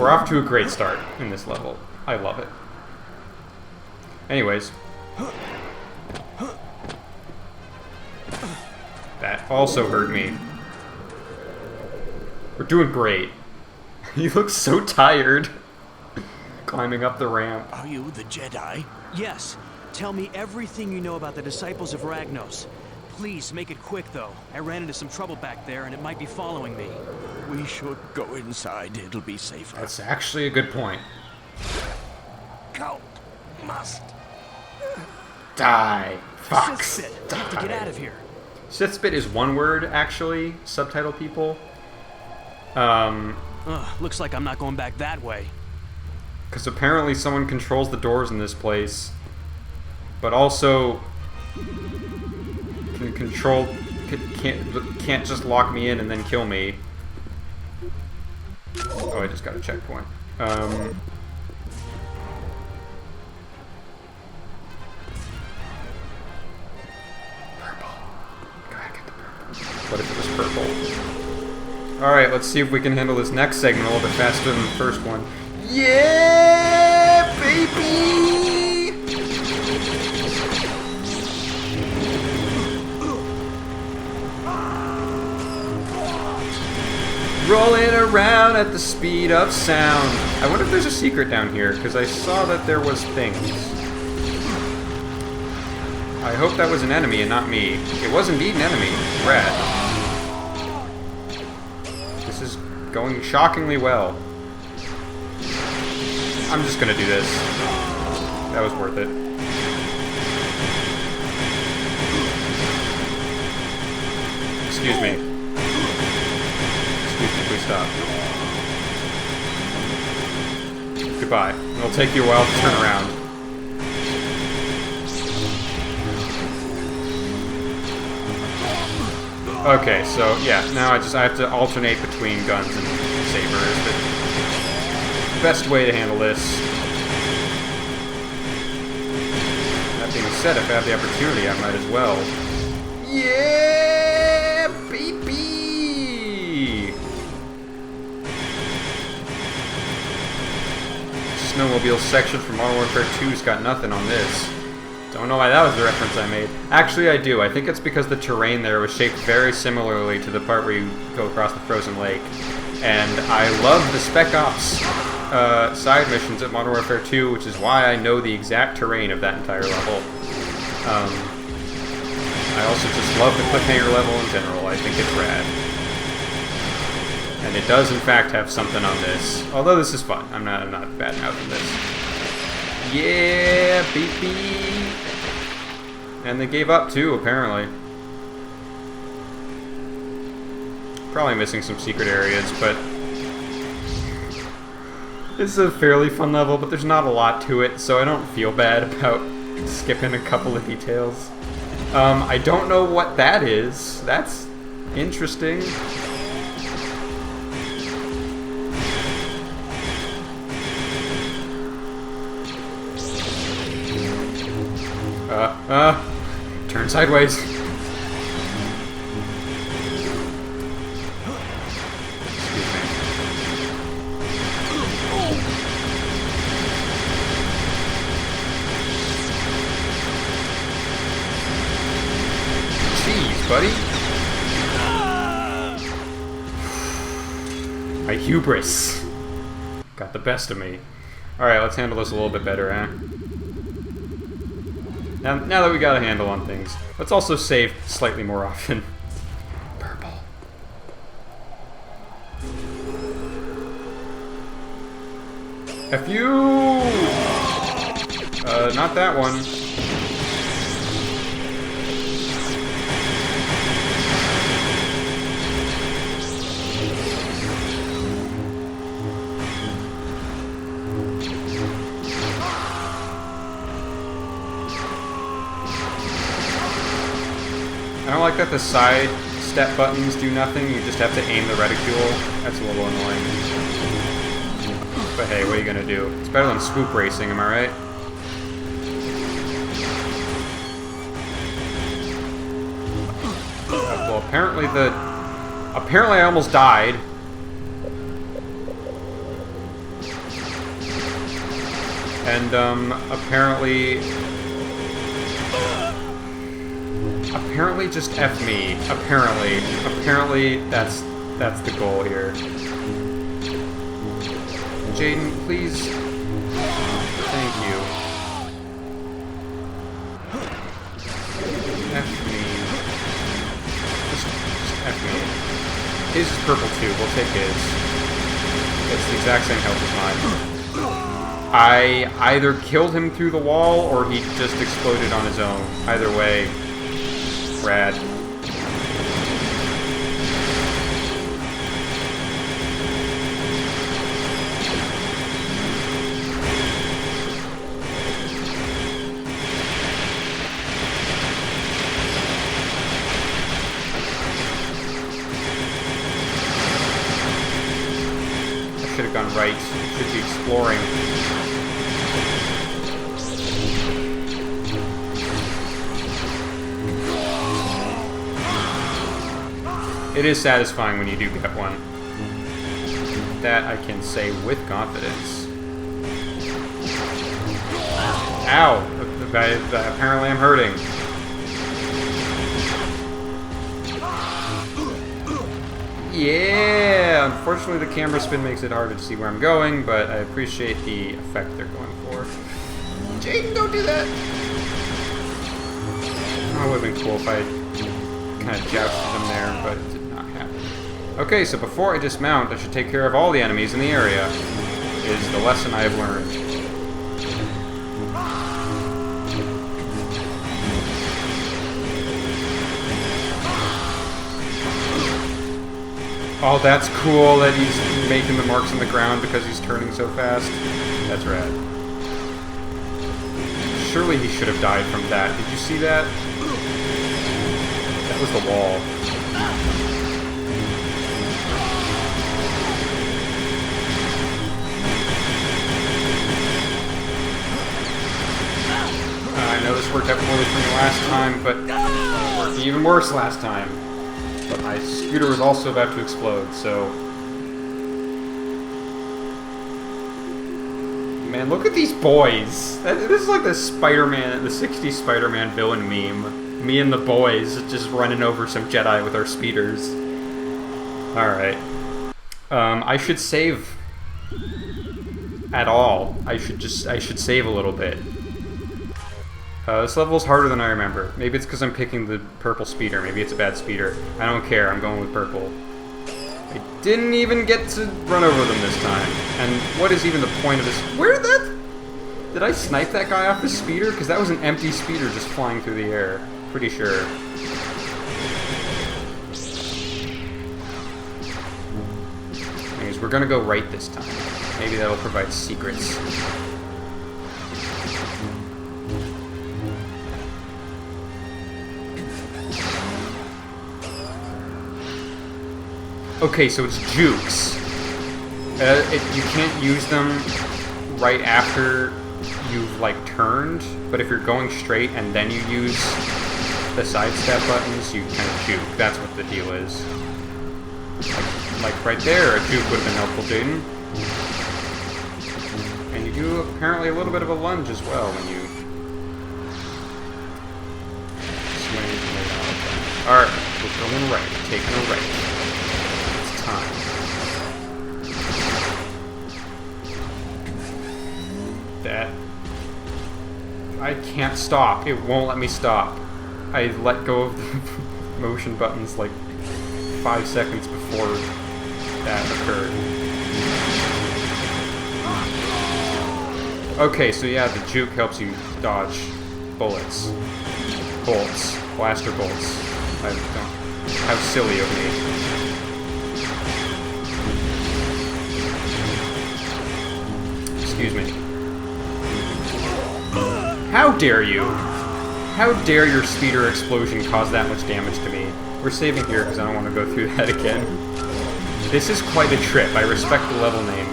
We're off to a great start in this level. I love it. Anyways. That also hurt me. We're doing great. You look so tired. Climbing up the ramp. Are you the Jedi? Yes. Tell me everything you know about the Disciples of Ragnos. Please, make it quick, though. I ran into some trouble back there, and it might be following me. We should go inside. It'll be safer. That's actually a good point. Cult must die. Fox. Sith Spit. Have to get out of here. Sith Spit is one word, actually, subtitle people. Looks like I'm not going back that way. Because apparently someone controls the doors in this place. But also can control... Can't just lock me in and then kill me. Oh, I just got a checkpoint. Purple. Go ahead, get the purple. What if it was purple? Alright, let's see if we can handle this next segment a little bit faster than the first one. Yeah, baby! Rolling around at the speed of sound. I wonder if there's a secret down here, because I saw that there was things. I hope that was an enemy and not me. It was indeed an enemy. Rad. This is going shockingly well. I'm just gonna do this. That was worth it. Excuse me. Please stop. Goodbye. It'll take you a while to turn around. Okay, so yeah, now I have to alternate between guns and sabers. But best way to handle this. That being said, if I have the opportunity, I might as well. Yeah, baby! Snowmobile section from Modern Warfare 2's got nothing on this. Don't know why that was the reference I made. Actually, I do. I think it's because the terrain there was shaped very similarly to the part where you go across the frozen lake. And I love the Spec Ops side missions at Modern Warfare 2, which is why I know the exact terrain of that entire level. I also just love the cliffhanger level in general. I think it's rad. And it does, in fact, have something on this. Although this is fun. I'm not bad mouthing this. Yeah, baby! And they gave up, too, apparently. Probably missing some secret areas, but... This is a fairly fun level, but there's not a lot to it, so I don't feel bad about skipping a couple of details. I don't know what that is. That's interesting. Turn sideways. Jeez, buddy. My hubris got the best of me. Alright, let's handle this a little bit better, eh? Now that we got a handle on things, let's also save slightly more often. Purple. F you! Not that one. I don't like that the side step buttons do nothing, you just have to aim the reticule. That's a little annoying. But hey, what are you gonna do? It's better than swoop racing, am I right? Well, apparently I almost died. And, apparently just F me. Apparently that's the goal here. Jaden, please. Thank you. F me. Just F me. His is purple too. We'll take his. It's the exact same health as mine. I either killed him through the wall or he just exploded on his own. Either way, rad. Should have gone right. Should be exploring. It is satisfying when you do get one. That I can say with confidence. Ow! Apparently I'm hurting. Yeah! Unfortunately the camera spin makes it harder to see where I'm going, but I appreciate the effect they're going for. Jaden, don't do that! Oh, it would have been cool if I kind of jousted them there, but it did not happen. Okay, so before I dismount, I should take care of all the enemies in the area, is the lesson I have learned. Oh, that's cool that he's making the marks on the ground because he's turning so fast. That's rad. Surely he should have died from that. Did you see that? That was the wall. I know this worked out poorly for me last time, but it worked even worse last time. But my scooter was also about to explode, so... Man, look at these boys! This is like the Spider-Man, the 60s Spider-Man villain meme. Me and the boys just running over some Jedi with our speeders. Alright. I should save... at all. I should save a little bit. This level is harder than I remember. Maybe it's because I'm picking the purple speeder. Maybe it's a bad speeder. I don't care. I'm going with purple. I didn't even get to run over them this time. And what is even the point of this? Where did that... Did I snipe that guy off his speeder? Because that was an empty speeder just flying through the air. Pretty sure. Anyways, we're gonna go right this time. Maybe that'll provide secrets. Okay, so it's jukes. You can't use them right after you've, like, turned, but if you're going straight and then you use the sidestep buttons, you kind of juke. That's what the deal is. Like right there, a juke would have been helpful, Jaden. And you do apparently a little bit of a lunge as well when you swing. Alright, we're going right, taking a right. Time. That... I can't stop. It won't let me stop. I let go of the motion buttons like 5 seconds before that occurred. Okay, so yeah, the juke helps you dodge bullets. Bolts. Blaster bolts. I don't... How silly of me. Excuse me. How dare you? How dare your speeder explosion cause that much damage to me? We're saving here because I don't want to go through that again. This is quite a trip. I respect the level name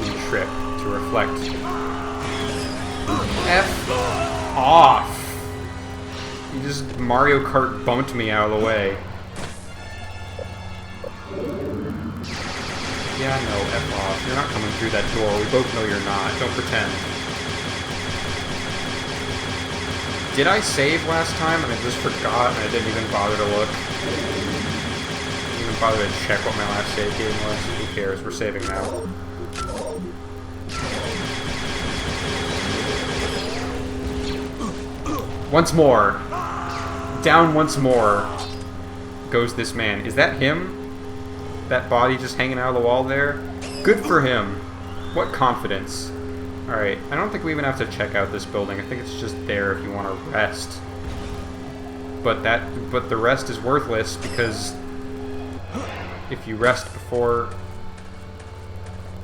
being trip to reflect. F off! You just Mario Kart bumped me out of the way. Yeah, no, F off. You're not coming through that door. We both know you're not. Don't pretend. Did I save last time and I just forgot and I didn't even bother to look? Didn't even bother to check what my last save game was. Who cares? We're saving now. Once more. Down once more goes this man. Is that him? That body just hanging out of the wall there? Good for him. What confidence. Alright, I don't think we even have to check out this building. I think it's just there if you want to rest. But the rest is worthless because if you rest before...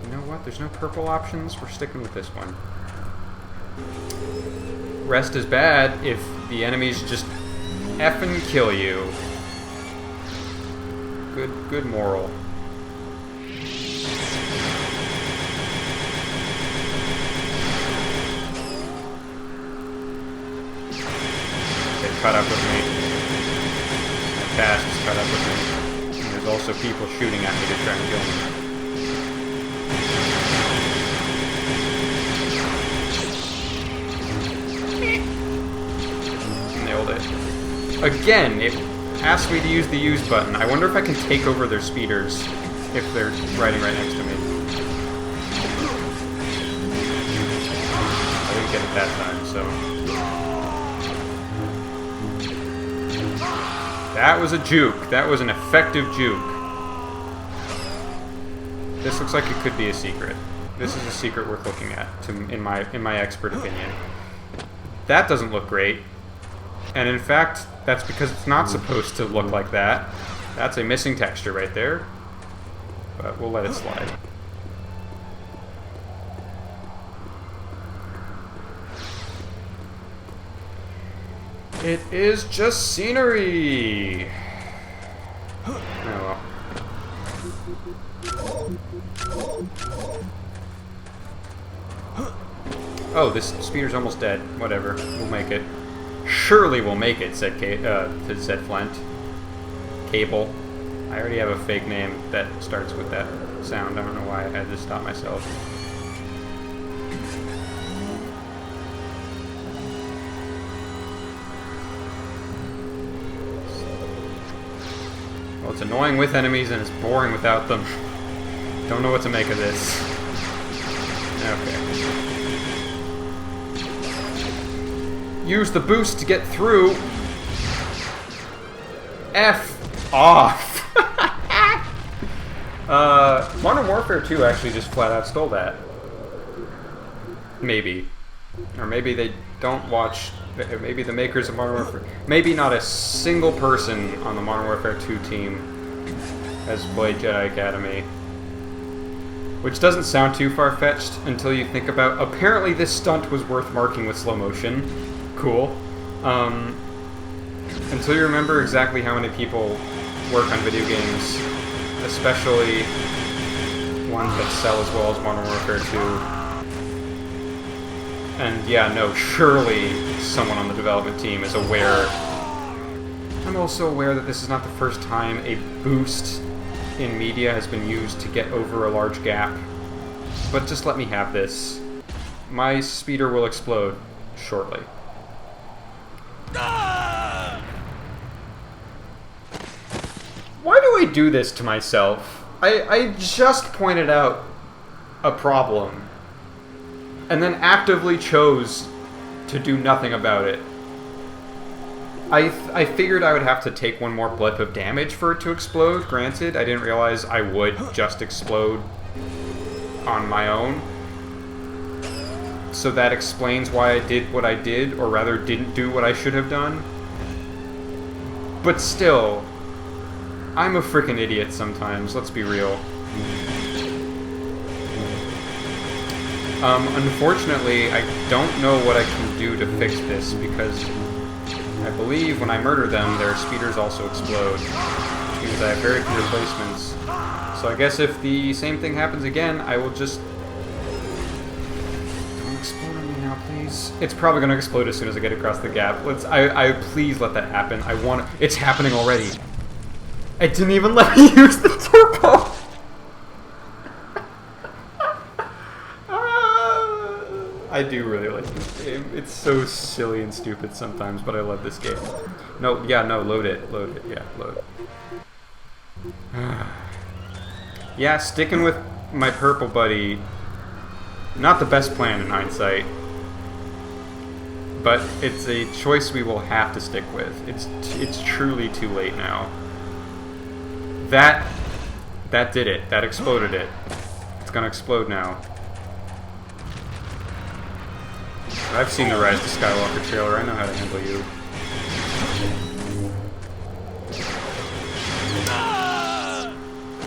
You know what? There's no purple options. We're sticking with this one. Rest is bad if the enemies just effing kill you. Good moral. Caught up with me. My past is caught up with me. And there's also people shooting at me to try and kill me. Nailed it. Again, it asked me to use the use button. I wonder if I can take over their speeders if they're riding right next to me. I didn't get it that time, so... That was a juke. That was an effective juke. This looks like it could be a secret. This is a secret worth looking at, in my expert opinion. That doesn't look great. And in fact, that's because it's not supposed to look like that. That's a missing texture right there. But we'll let it slide. It is just scenery! Oh well. Oh, this speeder's almost dead. Whatever. We'll make it. Surely we'll make it, said said Flint. Cable. I already have a fake name that starts with that sound. I don't know why I had to stop myself. Well, it's annoying with enemies and it's boring without them. Don't know what to make of this. Okay. Use the boost to get through. F off. Modern Warfare 2 actually just flat out stole that. Maybe. Or maybe they don't watch... Maybe the makers of Modern Warfare... Maybe not a single person on the Modern Warfare 2 team has played Jedi Academy. Which doesn't sound too far-fetched until you think about... Apparently this stunt was worth marking with slow motion. Cool. Until you remember exactly how many people work on video games, especially ones that sell as well as Modern Warfare 2. And yeah, no, surely someone on the development team is aware. I'm also aware that this is not the first time a boost in media has been used to get over a large gap. But just let me have this. My speeder will explode shortly. Why do I do this to myself? I just pointed out a problem. And then actively chose to do nothing about it. I figured I would have to take one more blip of damage for it to explode. Granted, I didn't realize I would just explode on my own. So that explains why I did what I did, or rather didn't do what I should have done. But still, I'm a freaking idiot sometimes, let's be real. Unfortunately, I don't know what I can do to fix this, because I believe when I murder them, their speeders also explode, which means I have very few replacements. So I guess if the same thing happens again, I will just... Don't explode on me now, please. It's probably going to explode as soon as I get across the gap. I please let that happen. I want it. It's happening already. It didn't even let me use the turbo! I do really like this game. It's so silly and stupid sometimes, but I love this game. No, yeah, no, load it, yeah, load. Yeah, sticking with my purple buddy, not the best plan in hindsight, but it's a choice we will have to stick with. It's truly too late now. That did it. That exploded it. It's gonna explode now. I've seen the Rise of Skywalker trailer. I know how to handle you.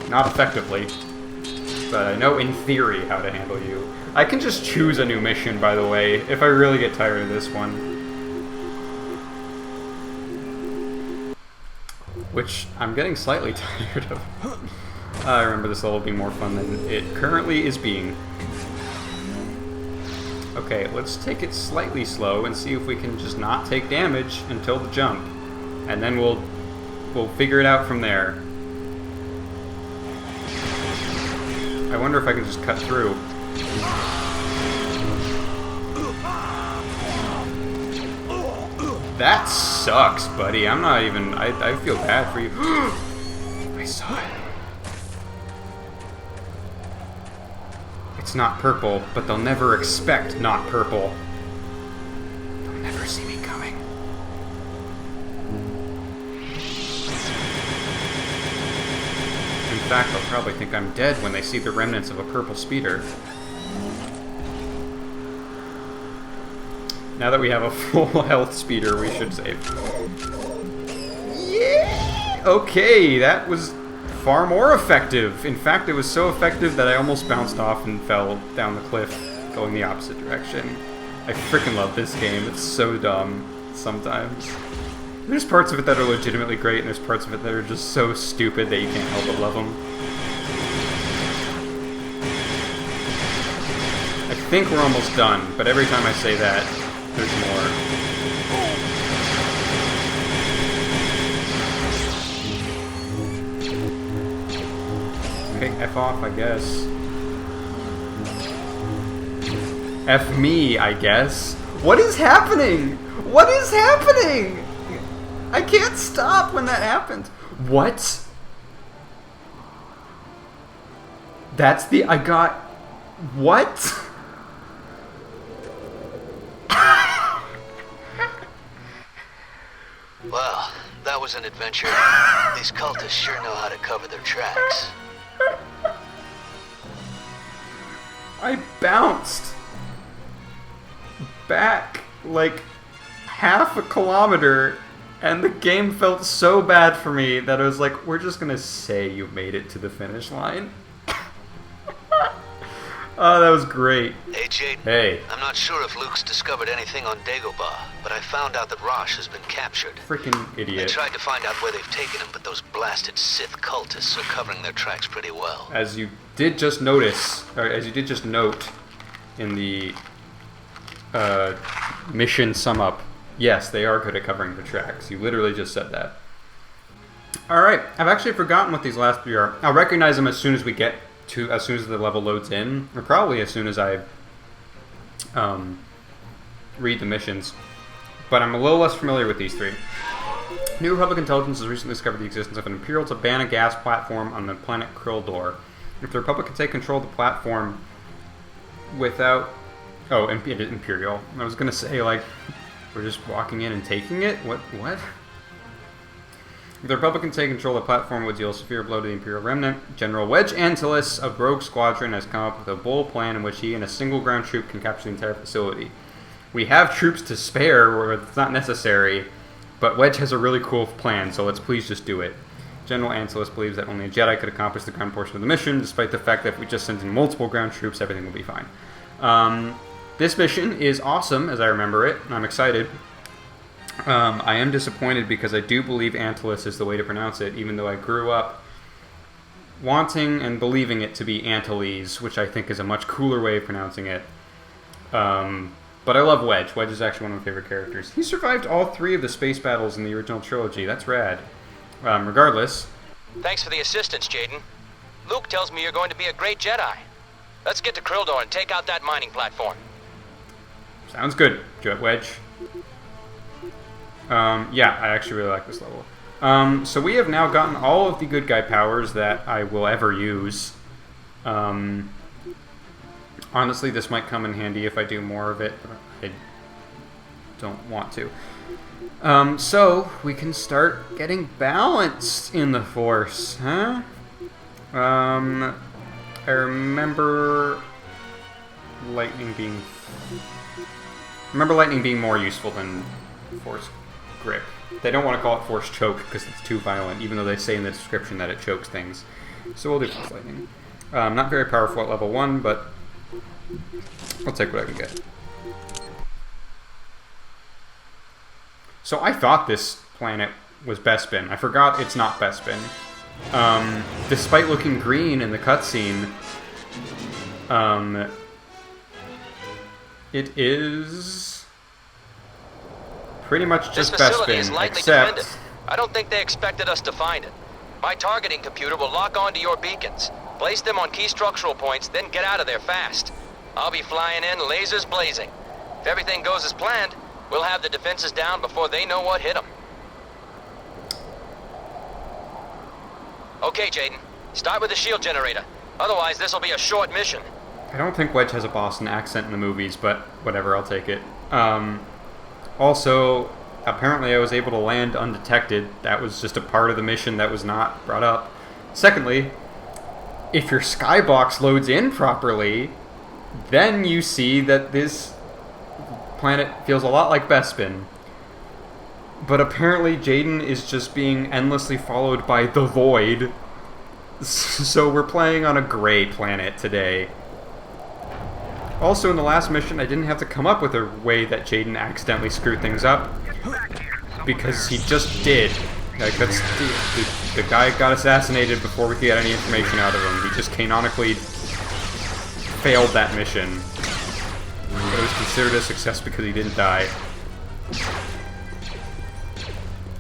Not effectively, but I know in theory how to handle you. I can just choose a new mission, by the way, if I really get tired of this one. Which I'm getting slightly tired of. I remember this level will be more fun than it currently is being. Okay, let's take it slightly slow and see if we can just not take damage until the jump. And then we'll figure it out from there. I wonder if I can just cut through. That sucks, buddy. I'm not even... I feel bad for you. I saw it. It's not purple, but they'll never expect not purple. They'll never see me coming. In fact, they'll probably think I'm dead when they see the remnants of a purple speeder. Now that we have a full health speeder, we should save. Yeah! Okay, that was far more effective. In fact, it was so effective that I almost bounced off and fell down the cliff, going the opposite direction. I freaking love this game. It's so dumb sometimes. There's parts of it that are legitimately great, and there's parts of it that are just so stupid that you can't help but love them. I think we're almost done, but every time I say that, there's more. Okay, F off, I guess. F me, I guess. What is happening? What is happening? I can't stop when that happens. What? That's the... I got... What? Well, that was an adventure. These cultists sure know how to cover their tracks. I bounced back like half a kilometer, and the game felt so bad for me that I was like, we're just gonna say you made it to the finish line. Oh, that was great. Hey, Jade. Hey. I'm not sure if Luke's discovered anything on Dagobah, but I found out that Rosh has been captured. Freaking I idiot. tried to find out where they've taken him, but those blasted Sith cultists are covering their tracks pretty well. As you did just notice, or as you did just note in the mission sum up, yes, they are good at covering the tracks. You literally just said that. Alright, I've actually forgotten what these last three are. I'll recognize them as soon as we get to, as soon as the level loads in, or probably as soon as I read the missions. But I'm a little less familiar with these three. New Republic intelligence has recently discovered the existence of an Imperial Tabana gas platform on the planet Kril'dor. If the Republic can take control of the platform without... Oh, Imperial. I was going to say, like, we're just walking in and taking it? What? If the Republic can take control of the platform, it would deal a severe blow to the Imperial Remnant. General Wedge Antilles of Rogue Squadron has come up with a bold plan in which he and a single ground troop can capture the entire facility. We have troops to spare where it's not necessary, but Wedge has a really cool plan, so let's please just do it. General Antilles believes that only a Jedi could accomplish the ground portion of the mission, despite the fact that if we just send in multiple ground troops, everything will be fine. This mission is awesome, as I remember it, and I'm excited. I am disappointed because I do believe Antilles is the way to pronounce it, even though I grew up wanting and believing it to be Antilles, which I think is a much cooler way of pronouncing it. But I love Wedge. Wedge is actually one of my favorite characters. He survived all three of the space battles in the original trilogy. That's rad. Regardless. Thanks for the assistance, Jaden. Luke tells me you're going to be a great Jedi. Let's get to Kril'dor and take out that mining platform. Sounds good, Wedge. Yeah, I actually really like this level. So we have now gotten all of the good guy powers that I will ever use. Honestly, this might come in handy if I do more of it, but I don't want to. So we can start getting balanced in the Force, huh? I remember lightning being more useful than Force grip. They don't want to call it Force choke because it's too violent, even though they say in the description that it chokes things. So we'll do Force lightning. Not very powerful at level 1, but I'll take what I can get. So I thought this planet was Bespin. I forgot it's not Bespin. Despite looking green in the cutscene, it is pretty much just This facility is Bespin, lightly except defended. I don't think they expected us to find it. My targeting computer will lock onto your beacons. Place them on key structural points, then get out of there fast. I'll be flying in, lasers blazing. If everything goes as planned, we'll have the defenses down before they know what hit them. Okay, Jaden. Start with the shield generator. Otherwise, this'll be a short mission. I don't think Wedge has a Boston accent in the movies, but whatever, I'll take it. Also, apparently I was able to land undetected. That was just a part of the mission that was not brought up. Secondly, if your skybox loads in properly, then you see that this planet feels a lot like Bespin. But apparently Jaden is just being endlessly followed by the Void. So we're playing on a gray planet today. Also, in the last mission, I didn't have to come up with a way that Jaden accidentally screwed things up, because he just did. Like, that's the guy got assassinated before we could get any information out of him. He just canonically failed that mission. But it was considered a success because he didn't die.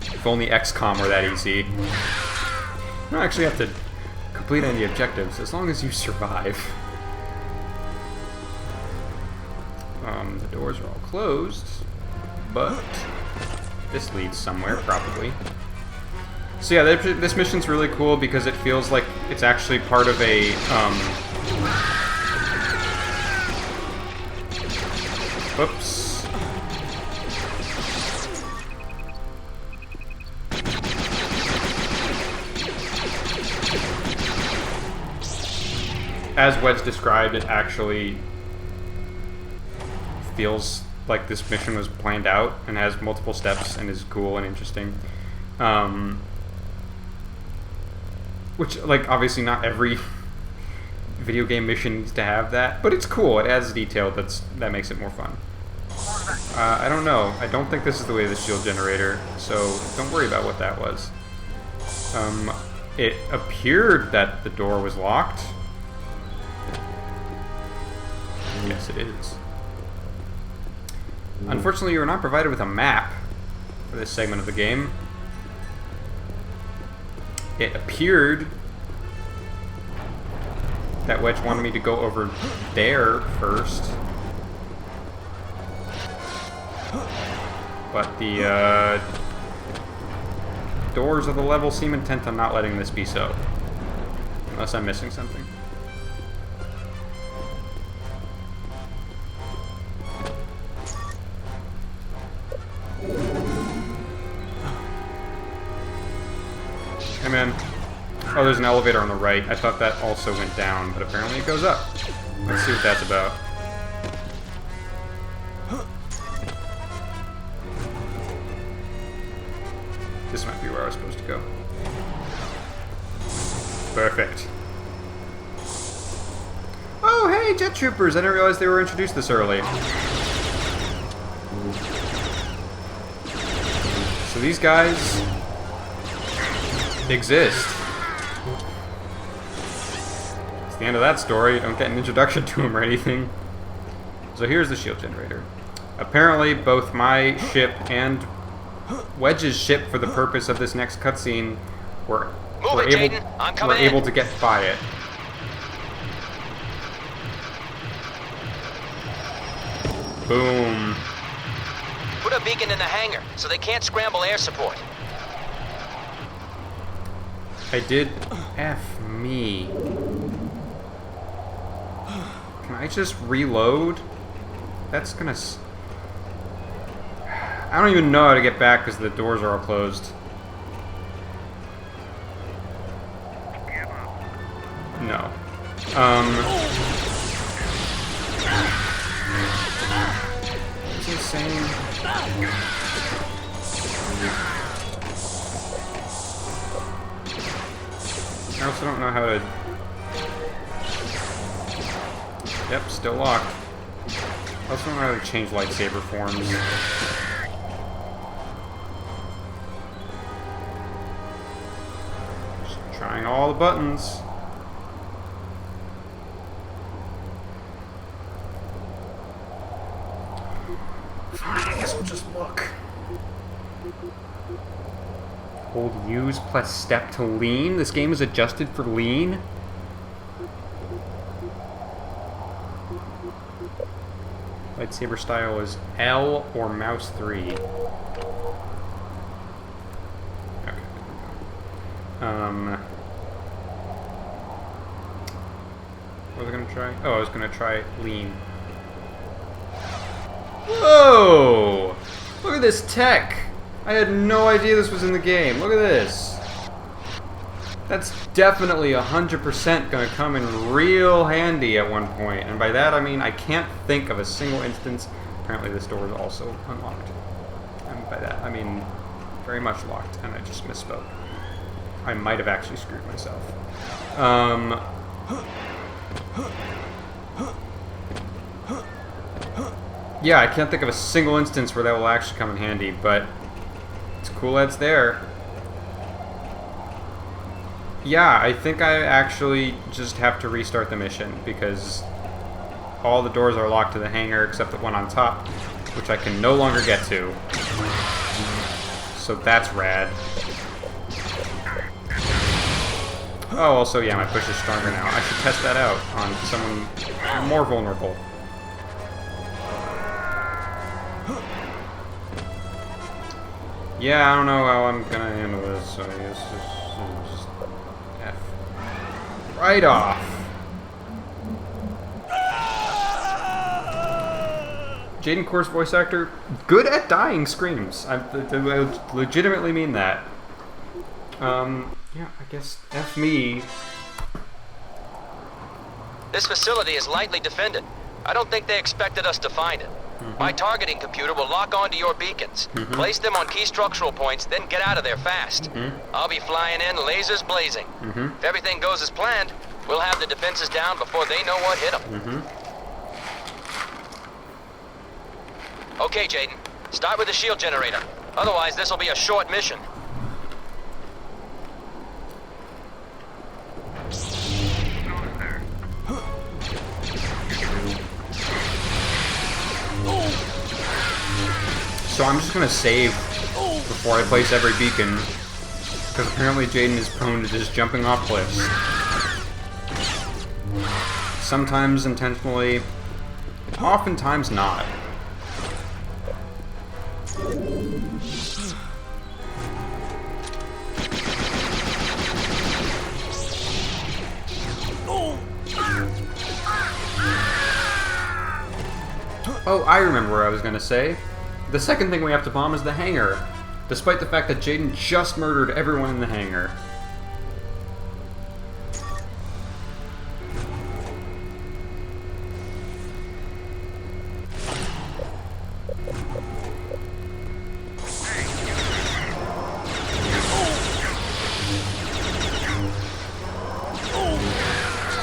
If only XCOM were that easy. You don't actually have to complete any objectives, as long as you survive. The doors are all closed, but this leads somewhere, probably. So yeah, this mission's really cool because it feels like it's actually part of a, whoops. As Wedge described, it actually feels like this mission was planned out and has multiple steps and is cool and interesting. Which, like, obviously not every video game mission needs to have that, but it's cool. It adds detail that makes it more fun. I don't know. I don't think this is the way of the shield generator, so don't worry about what that was. It appeared that the door was locked. Yes, it is. Unfortunately, you were not provided with a map for this segment of the game. It appeared that Wedge wanted me to go over there first. But the doors of the level seem intent on not letting this be so. Unless I'm missing something. Hey man. Oh, there's an elevator on the right. I thought that also went down, but apparently it goes up. Let's see what that's about. This might be where I was supposed to go. Perfect. Oh, hey, jet troopers! I didn't realize they were introduced this early. So these guys exist. It's the end of that story. Don't get an introduction to them or anything. So here's the shield generator. Apparently, both my ship and Wedge's ship, for the purpose of this next cutscene, were able to get by it. Boom. Put a beacon in the hangar so they can't scramble air support. I did. F me. Can I just reload? That's gonna... I don't even know how to get back because the doors are all closed. No. It's insane. I also don't know how to... Yep, still locked. I also don't know how to change lightsaber forms. Just trying all the buttons. Fine, I guess we'll just look. Hold use plus step to lean. This game is adjusted for lean. Lightsaber style is L or mouse 3. Okay. What was I gonna try? Oh, I was gonna try lean. Whoa! Look at this tech! I had no idea this was in the game. Look at this. That's definitely 100% gonna come in real handy at one point. And by that I mean I can't think of a single instance. Apparently this door is also unlocked. And by that I mean very much locked, and I just misspoke. I might have actually screwed myself. Yeah, I can't think of a single instance where that will actually come in handy, but it's cool that it's there. Yeah, I think I actually just have to restart the mission because all the doors are locked to the hangar except the one on top, which I can no longer get to. So that's rad. Oh, also, yeah, my push is stronger now. I should test that out on someone more vulnerable. Yeah, I don't know how I'm gonna handle this, so I guess just F. Right off. Jaden Kor's voice actor, good at dying screams. I legitimately mean that. Yeah, I guess F me. This facility is lightly defended. I don't think they expected us to find it. My targeting computer will lock onto your beacons. Place them on key structural points, then get out of there fast. I'll be flying in, lasers blazing. If everything goes as planned, we'll have the defenses down before they know what hit them. Okay, Jaden. Start with the shield generator. Otherwise, this will be a short mission. So I'm just gonna save before I place every beacon, because apparently Jaden is prone to just jumping off cliffs. Sometimes intentionally, oftentimes not. Oh, I remember what I was gonna say. The second thing we have to bomb is the hangar, despite the fact that Jaden just murdered everyone in the hangar.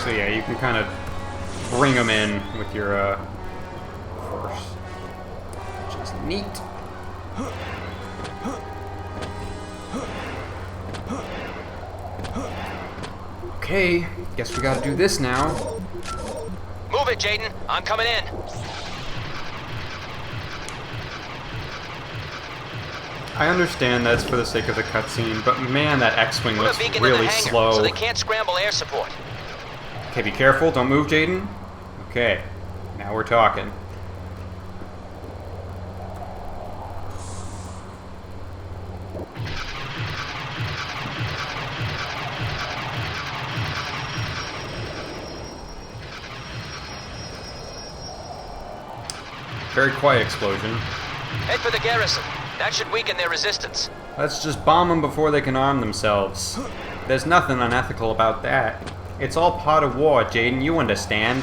So yeah, you can kind of bring them in with your force. Neat. Okay, guess we gotta do this now. Move it, Jaden. I'm coming in. I understand that's for the sake of the cutscene, but man, that X-Wing Put a looks beacon in really the hangar slow. so they can't scramble air support. Okay, be careful. Don't move, Jaden. Okay, now we're talking. Very quiet explosion. Head for the garrison. That should weaken their resistance. Let's just bomb them before they can arm themselves. There's nothing unethical about that. It's all part of war, Jaden, you understand.